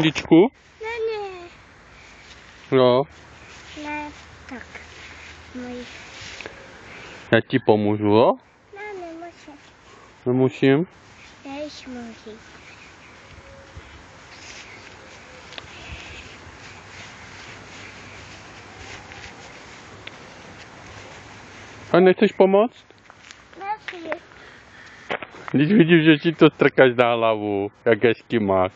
Bundičku? Ne. Jo, Ne, tak. Můj. já ti pomůžu, jo? Ne, nemusím. Nemusím? Než můžu. A nechceš pomoct? Nechci. Když vidím, že ti to strkáš na hlavu, jak eskimák.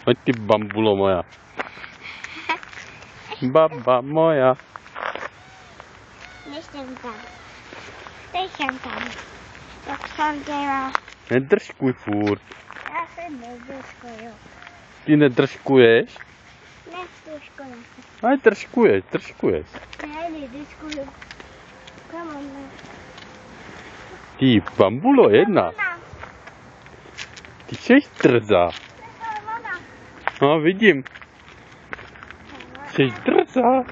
Pojď ty bambulo moja. Baba moja. Nejsem tam. Nejsem tam. Tak jsem dělal. Nedržkuj furt. Já se nedržkuju. Ty nedržkuješ? Nedržkuju. Ale držkuješ. Ne, nedržkuju. Come on. Ty bambulo jedna. Ty jsi drzá. No, vidím. Jsi drzá.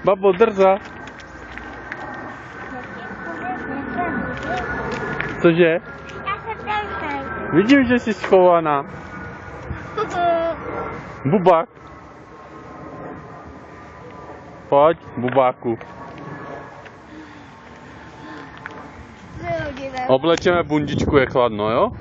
Babo, drzá. Cože? Já se držkuju. Vidím, že jsi schovaná. Bubák. Pojď, bubáku. Oblečeme bundičku, je chladno, jo?